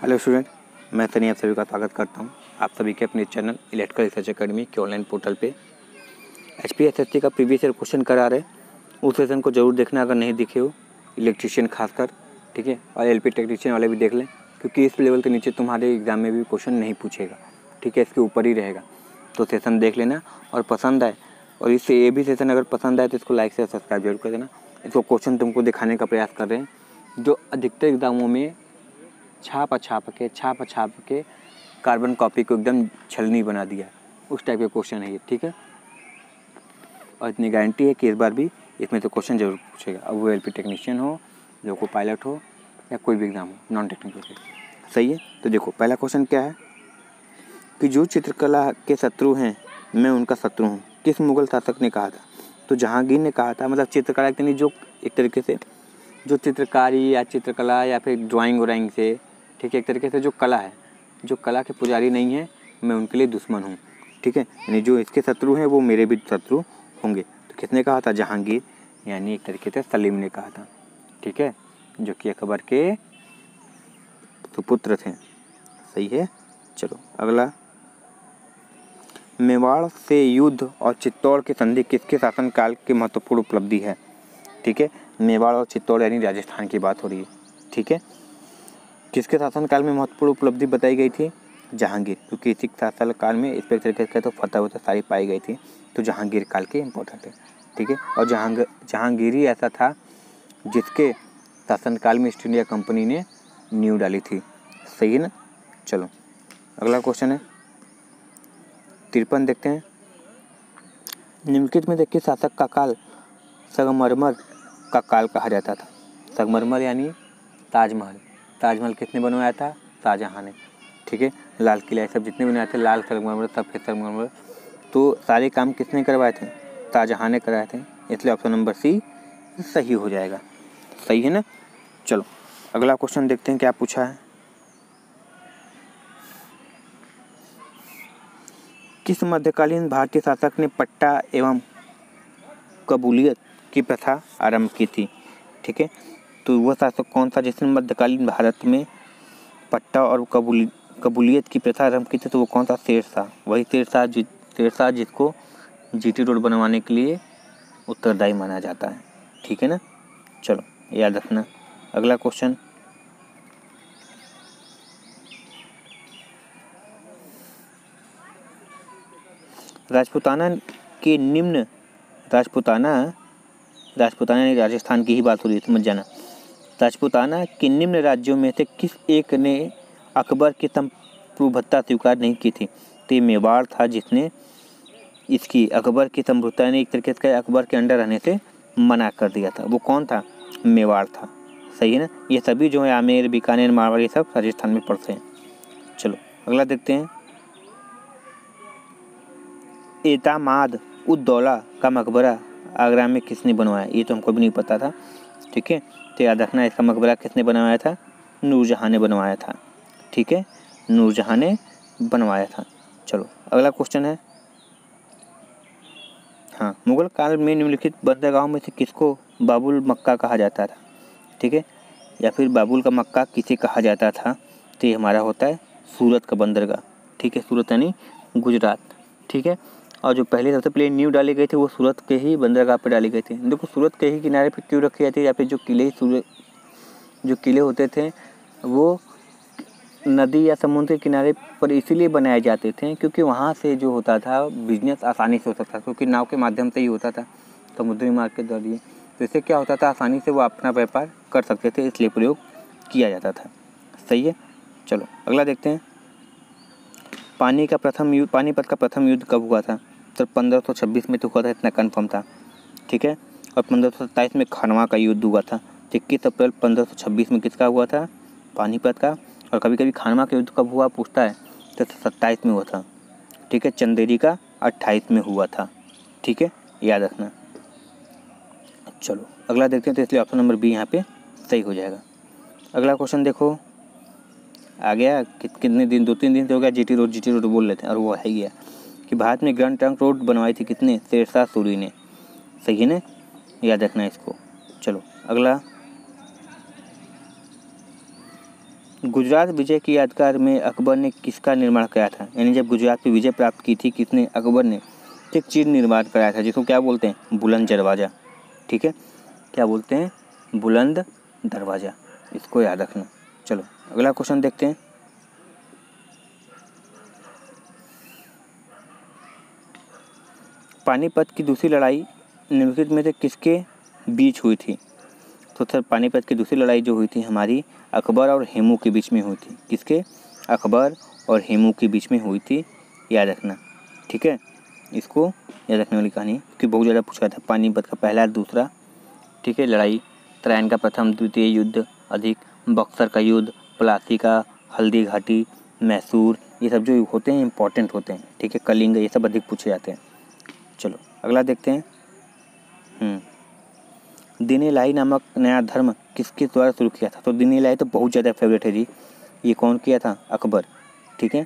Hello student, मैं सनी आप सभी का स्वागत करता हूं आप सभी के अपने चैनल इलेक्ट्रिकल रिसर्च एकेडमी के ऑनलाइन पोर्टल पे। HPSSC का प्रीवियस ईयर क्वेश्चन करा रहे, उस सेशन को जरूर देखना अगर नहीं दिखे हो, इलेक्ट्रीशियन खासकर, ठीक है। और LP टेक्नीशियन वाले भी देख लें, क्योंकि इस लेवल के नीचे तुम्हारे एग्जाम में भी क्वेश्चन नहीं पूछेगा, ठीक है, इसके ऊपर ही रहेगा। तो सेशन देख लेना और पसंद आए, और इससे ये भी सेशन अगर पसंद आए तो इसको लाइक से सब्सक्राइब जरूर कर देना। इसको क्वेश्चन तुमको दिखाने का प्रयास कर रहे हैं जो अधिकतर एग्जामों में छाप के कार्बन कॉपी को एकदम छलनी बना दिया, उस टाइप के क्वेश्चन है ये, ठीक है। और इतनी गारंटी है कि इस बार भी इसमें तो क्वेश्चन जरूर पूछेगा, अब वो LP टेक्नीशियन हो, लोको पायलट हो, या कोई भी एग्ज़ाम हो नॉन टेक्निकल के। सही है, तो देखो पहला क्वेश्चन क्या है कि जो चित्रकला के शत्रु हैं मैं उनका शत्रु हूँ, किस मुगल शासक ने कहा था? तो जहांगीर ने कहा था। मतलब चित्रकला यानी जो एक तरीके से जो चित्रकारी या चित्रकला या फिर ड्राइंग व्राइंग से, ठीक है, एक तरीके से जो कला है, जो कला के पुजारी नहीं है, मैं उनके लिए दुश्मन हूँ, ठीक है। यानी जो इसके शत्रु हैं वो मेरे भी शत्रु होंगे। तो किसने कहा था? जहांगीर, यानी एक तरीके से सलीम ने कहा था, ठीक है, जो कि अकबर के सुपुत्र थे। सही है। चलो अगला, मेवाड़ से युद्ध और चित्तौड़ की संधि किसके शासनकाल की महत्वपूर्ण उपलब्धि है? ठीक है, मेवाड़ और चित्तौड़ यानी राजस्थान की बात हो रही है, ठीक है। किसके शासनकाल में महत्वपूर्ण उपलब्धि बताई गई थी? जहांगीर, क्योंकि इसी शासनकाल में इस तरीके से तो फतह वतह सारी पाई गई थी, तो जहांगीर काल के इम्पोर्टेंट है, ठीक है। और जहांगीर ही ऐसा था जिसके शासनकाल में ईस्ट इंडिया कंपनी ने नींव डाली थी। सही है ना। चलो अगला क्वेश्चन है 53, देखते हैं। निम्नलिखित में देखिए शासक का काल संगमरमर का काल कहा जाता था। संगमरमर यानी ताजमहल। ताजमहल किसने बनवाया था? शाहजहां ने, ठीक है। लाल किला सब जितने बनाए थे, लाल संगमरमर, सफेद संगमरमर, तो सारे काम किसने करवाए थे? शाहजहां ने कराए थे। इसलिए ऑप्शन नंबर सी सही हो जाएगा। सही है ना। चलो अगला क्वेश्चन देखते हैं क्या पूछा है। किस मध्यकालीन भारतीय शासक ने पट्टा एवं कबूलियत की प्रथा आरंभ की थी? ठीक है, तो वह शासक कौन था जिसने मध्यकालीन भारत में पट्टा और कबूलियत की प्रथा आरंभ की थी? तो वो कौन था? शेरशाह। वही शेरशाह जिसको GT रोड बनवाने के लिए उत्तरदायी माना जाता है, ठीक है ना। चलो याद रखना। अगला क्वेश्चन, राजपूताना यानी राजस्थान की ही बात हो रही है, समझ जाना। राजपूताना के निम्न राज्यों में से किस एक ने अकबर की संप्रभुता स्वीकार नहीं की थी? तो ये मेवाड़ था जिसने इसकी अकबर की संप्रभुता ने एक तरीके से अकबर के अंडर रहने से मना कर दिया था। वो कौन था? मेवाड़ था। सही है ना। ये सभी जो है आमेर, बीकानेर, मारवाड़, ये सब राजस्थान में पड़ते हैं। चलो अगला देखते हैं। एतामाद उद दौला का मकबरा आगरा में किसने बनवाया? ये तो हमको भी नहीं पता था, ठीक है। तो याद रखना, इसका मकबरा किसने बनवाया था? नूरजहां ने बनवाया था, ठीक है, नूरजहां ने बनवाया था। चलो अगला क्वेश्चन है, हाँ, मुगल काल में निम्नलिखित बंदरगाहों में से किसको बाबुल मक्का कहा जाता था? ठीक है, या फिर बाबुल का मक्का किसे कहा जाता था? तो ये हमारा होता है सूरत का बंदरगाह, ठीक है, सूरत यानी गुजरात, ठीक है। और जो पहले सबसे पहले नींव डाली गई थी वो सूरत के ही बंदरगाह पर डाली गई थी। देखो सूरत के ही किनारे पर क्यों रखी जाती है, या फिर जो किले होते थे वो नदी या समुद्र के किनारे पर इसीलिए बनाए जाते थे क्योंकि वहाँ से जो होता था बिजनेस आसानी से हो सकता था, क्योंकि नाव के माध्यम से ही होता था, समुद्री मार्ग के जरिए। तो इससे क्या होता था, आसानी से वो अपना व्यापार कर सकते थे, इसलिए प्रयोग किया जाता था। सही है। चलो अगला देखते हैं। पानीपत का प्रथम युद्ध कब हुआ था? तो 1526 में तो हुआ था, इतना कन्फर्म था, ठीक है। और 1527 में खानवा का युद्ध हुआ था। 21 अप्रैल 1526 में किसका हुआ था? पानीपत का। और कभी कभी खानवा का युद्ध कब हुआ पूछता है, तो 27 में हुआ था, ठीक है। चंदेरी का 28 में हुआ था, ठीक है, याद रखना। चलो अगला देखते हैं, तो इसलिए ऑप्शन नंबर बी यहाँ पे सही हो जाएगा। अगला क्वेश्चन देखो, आ गया कितने दिन, 2-3 दिन से हो गया GT रोड बोल लेते हैं, और वो है गया कि भारत में ग्रैंड ट्रंक रोड बनवाई थी कितने? शेरशाह सूरी ने। सही है ना, याद रखना इसको। चलो अगला, गुजरात विजय की यादगार में अकबर ने किसका निर्माण कराया था, यानी जब गुजरात पे विजय प्राप्त की थी किसने, अकबर ने, एक चीज निर्माण कराया था जिसको क्या बोलते हैं, बुलंद दरवाज़ा। ठीक है, क्या बोलते हैं, बुलंद दरवाज़ा, इसको याद रखना। चलो अगला क्वेश्चन देखते हैं। पानीपत की दूसरी लड़ाई निम्नलिखित में से किसके बीच हुई थी। तो सर पानीपत की दूसरी लड़ाई जो हुई थी हमारी अकबर और हेमू के बीच में हुई थी। किसके, अकबर और हेमू के बीच में हुई थी, याद रखना। ठीक है, इसको याद रखने वाली कहानी, क्योंकि बहुत ज़्यादा पूछा था। पानीपत का पहला दूसरा, ठीक है, लड़ाई, तराइन का प्रथम द्वितीय युद्ध अधिक, बक्सर का युद्ध, प्लासी का, हल्दी घाटी, मैसूर, ये सब जो होते हैं इंपॉर्टेंट होते हैं। ठीक है, कलिंग, ये सब अधिक पूछे जाते हैं। चलो अगला देखते हैं। दीन इलाही नामक नया धर्म किसके द्वारा शुरू किया था। तो दीन इलाही तो बहुत ज़्यादा फेवरेट है जी, ये कौन किया था, अकबर। ठीक है,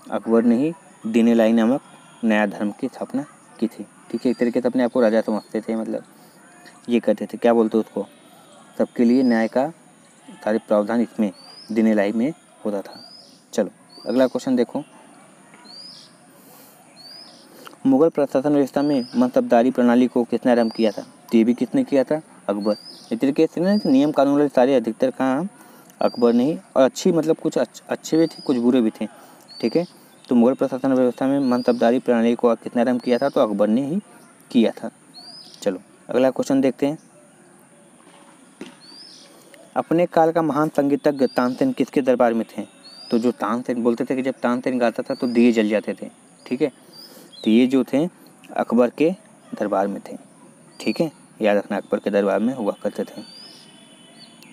अकबर ने ही दीन इलाही नामक नया धर्म की स्थापना की थी। ठीक है, एक तरीके से अपने आप को राजा समझते थे, मतलब ये कहते थे, क्या बोलते उसको, सबके लिए न्याय का सारे प्रावधान इसमें दीन इलाही में होता था। चलो अगला क्वेश्चन देखो। मुगल प्रशासन व्यवस्था में मनसबदारी प्रणाली को किसने आरंभ किया था। तो ये भी किसने किया था, अकबर। इस तरीके से ना नियम कानून वाले सारे अधिकतर काम अकबर ने ही, और अच्छी मतलब कुछ अच्छे भी थे कुछ बुरे भी थे। ठीक है, तो मुगल प्रशासन व्यवस्था में मनसबदारी प्रणाली को किसने आरंभ किया था, तो अकबर ने ही किया था। चलो अगला क्वेश्चन देखते हैं। अपने काल का महान संगीतज्ञ तानसेन किसके दरबार में थे। तो जो तानसेन बोलते थे कि जब तानसेन गाता था तो दिए जल जाते थे। ठीक है, तो ये जो थे अकबर के दरबार में थे। ठीक है, याद रखना अकबर के दरबार में हुआ करते थे।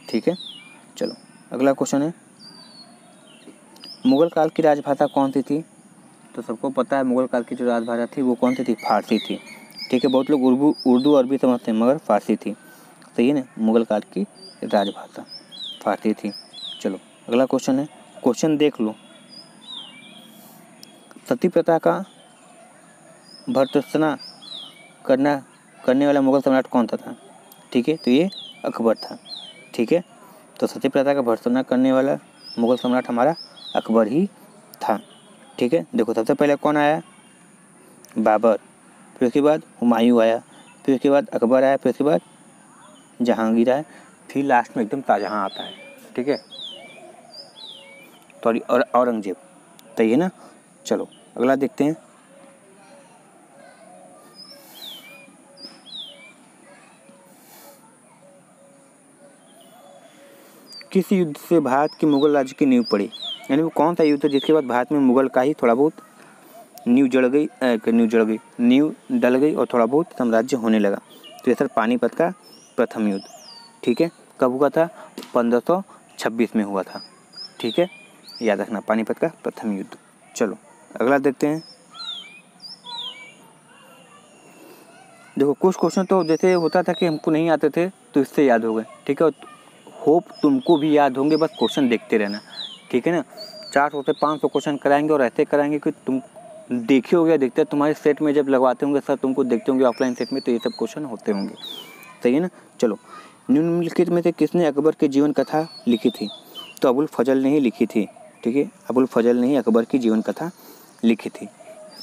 ठीक है, चलो अगला क्वेश्चन है, मुगल काल की राजभाषा कौन सी थी। तो सबको पता है मुगल काल की जो राजभाषा थी वो कौन सी थी, फारसी थी। ठीक है, बहुत लोग उर्दू अरबी समझते हैं मगर फारसी थी। सही है ना, मुगल काल की राजभाषा फारसी थी। चलो अगला क्वेश्चन है, क्वेश्चन देख लो। सती प्रथा का भर्त्सना करने वाला मुगल सम्राट कौन सा था। ठीक है, तो ये अकबर था। ठीक है, तो सती प्रथा का भर्त्सना करने वाला मुगल सम्राट हमारा अकबर ही था। ठीक है, देखो सबसे पहले कौन आया, बाबर, फिर उसके बाद हुमायूं आया, फिर उसके बाद अकबर आया, फिर उसके बाद जहांगीर आया, फिर लास्ट में एकदम शाहजहां आता है। ठीक है, सॉरी, और औरंगजेब। सही है ना। चलो अगला देखते हैं। किस युद्ध से भारत की मुगल राज्य की नींव पड़ी, यानी वो कौन सा युद्ध है जिसके बाद भारत में मुगल का ही थोड़ा बहुत नींव डल गई और थोड़ा बहुत साम्राज्य होने लगा। तो ये सर पानीपत का प्रथम युद्ध। ठीक है, कब हुआ था, 1526 में हुआ था। ठीक है, याद रखना पानीपत का प्रथम युद्ध। चलो अगला देखते हैं। देखो कुछ क्वेश्चन तो जैसे होता था कि हमको नहीं आते थे तो इससे याद हो गए। ठीक है, होप तुमको भी याद होंगे, बस क्वेश्चन देखते रहना। ठीक है ना, 400 से 500 क्वेश्चन कराएंगे और ऐसे कराएंगे कि तुम देखे हो गया, देखते तुम्हारे सेट में जब लगवाते होंगे सर, तुमको देखते होंगे ऑफलाइन सेट में, तो ये सब क्वेश्चन होते होंगे। सही है ना। चलो, निम्नलिखित में से किसने अकबर की जीवन कथा लिखी थी। तो अबुल फजल ने ही लिखी थी। ठीक है, अबुल फजल ने ही अकबर की जीवन कथा लिखी थी।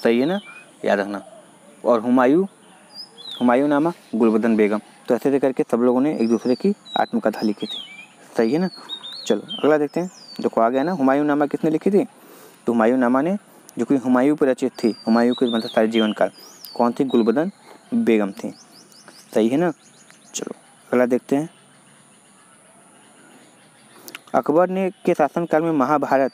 सही है ना, याद रखना। और हुमायूं नामा गुलबदन बेगम। तो ऐसे करके सब लोगों ने एक दूसरे की आत्मकथा लिखी थी। सही है ना। चलो अगला देखते हैं। देखो आ गया ना, हुमायूं नामा किसने लिखी थी। तो हुमायूं नामा ने, जो कि हुमायूं पर रचित थी, हुमायूं के मतलब सारे जीवन काल, कौन थी, गुलबदन बेगम थी। सही है ना। चलो अगला देखते हैं। अकबर ने के शासनकाल में महाभारत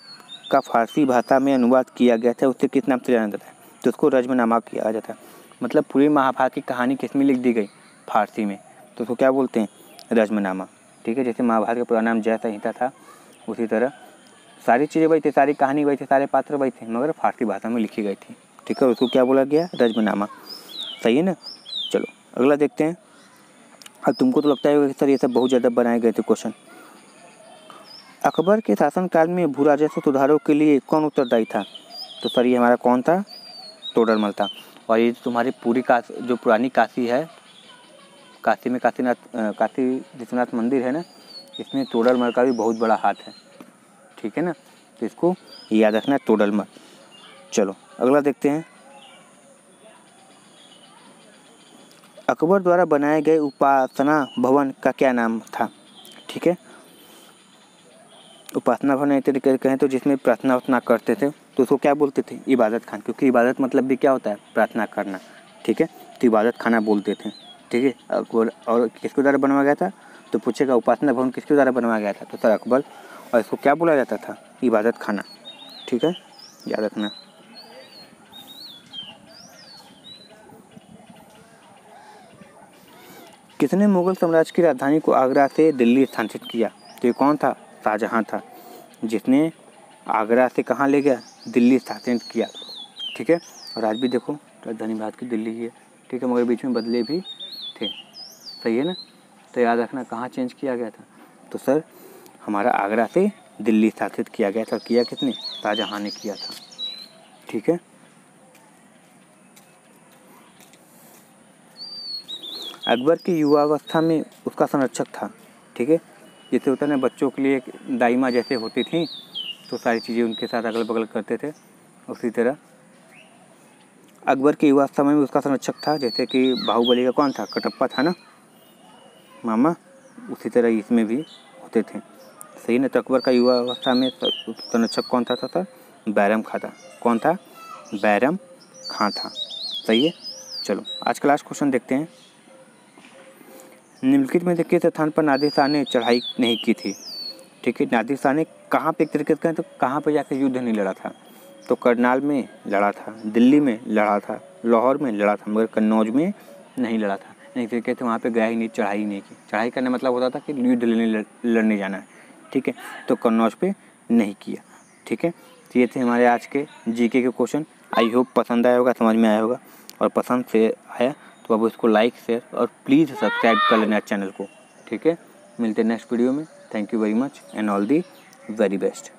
का फारसी भाषा में अनुवाद किया गया था, उससे किस नाम से जाना जाता है। तो उसको रज्मनामा किया जाता है। मतलब पूरी महाभारत की कहानी किस में लिख दी गई, फारसी में, तो उसको क्या बोलते हैं, रज्मनामा। ठीक है, जैसे महाभारत का पूरा नाम जय संहिता था, उसी तरह सारी चीज़ें वही थी, सारी कहानी वही थी, सारे पात्र वही थे, मगर फारसी भाषा में लिखी गई थी। ठीक है, उसको क्या बोला गया, रज्मनामा। सही है ना। चलो अगला देखते हैं। अब तुमको तो लगता है कि सर ये सब बहुत ज़्यादा बनाए गए थे क्वेश्चन। अकबर के शासनकाल में भू राजस्व सुधारों के लिए कौन उत्तरदायी था। तो सर ये हमारा कौन था, तोडरमल था। और ये तुम्हारी पूरी जो पुरानी काशी है, काशी में काशी विश्वनाथ मंदिर है ना, इसमें तोडरमल का भी बहुत बड़ा हाथ है। ठीक है ना, तो इसको याद रखना, तोड़लमल। चलो अगला देखते हैं। अकबर द्वारा बनाए गए उपासना भवन का क्या नाम था? ठीक है, उपासना भवन एक तरीके से कहें तो जिसमें प्रार्थना उतना करते थे तो उसको क्या बोलते थे? इबादत खाना, क्योंकि इबादत मतलब भी क्या होता है? प्रार्थना करना। ठीक है, तो इबादत खाना बोलते थे। ठीक है, अकबर और किसके द्वारा बनवाया गया था? तो पूछेगा उपासना भवन किसके द्वारा बनवाया गया था? तो सर अकबर, और इसको क्या बोला जाता था? इबादत खाना। ठीक है, याद रखना। किसने मुगल साम्राज्य की राजधानी को आगरा से दिल्ली स्थानांतरित किया? तो ये कौन था? शाहजहां था, जिसने आगरा से कहाँ ले गया? दिल्ली स्थानांतरित किया। ठीक है, और आज भी देखो राजधानी भारत की दिल्ली ही है। ठीक है, मगर बीच में बदले भी थे। सही है ना, तो याद रखना कहाँ चेंज किया गया था? तो सर हमारा आगरा से दिल्ली स्थापित किया गया था। किया किसने? शाहजहां ने किया था। ठीक है, अकबर की युवावस्था में उसका संरक्षक था। ठीक है, जैसे होता है ना बच्चों के लिए एक दाइमा जैसे होती थी, तो सारी चीज़ें उनके साथ अगल बगल करते थे, उसी तरह अकबर की युवावस्था में उसका संरक्षक था। जैसे कि बाहुबली का कौन था? कटप्पा था ना, मामा, उसी तरह इसमें भी होते थे। सही ना, तो अकबर का युवा अवस्था में संरक्षक कौन था? सर बैरम खां था। कौन था? बैरम खां था। सही है, चलो आज का लास्ट क्वेश्चन देखते हैं। निम्नलिखित में से किस स्थान पर नादिर शाह ने चढ़ाई नहीं की थी? ठीक है, नादिर शाह ने कहाँ पे एक तरीके से कहें तो कहाँ पे जाकर युद्ध नहीं लड़ा था? तो करनाल में लड़ा था, दिल्ली में लड़ा था, लाहौर में लड़ा था, मगर कन्नौज में नहीं लड़ा था। नहीं तरीके से वहाँ पे गया ही नहीं, चढ़ाई नहीं की। चढ़ाई करने मतलब होता था कि युद्ध लड़ने जाना है। ठीक है, तो कन्नौज पे नहीं किया। ठीक है, तो ये थे हमारे आज के जीके के क्वेश्चन। आई होप पसंद आया होगा, समझ में आया होगा, और पसंद से आया तो अब इसको लाइक शेयर और प्लीज़ सब्सक्राइब कर लेना चैनल को। ठीक है, मिलते हैं नेक्स्ट वीडियो में। Thank you very much and all the very best.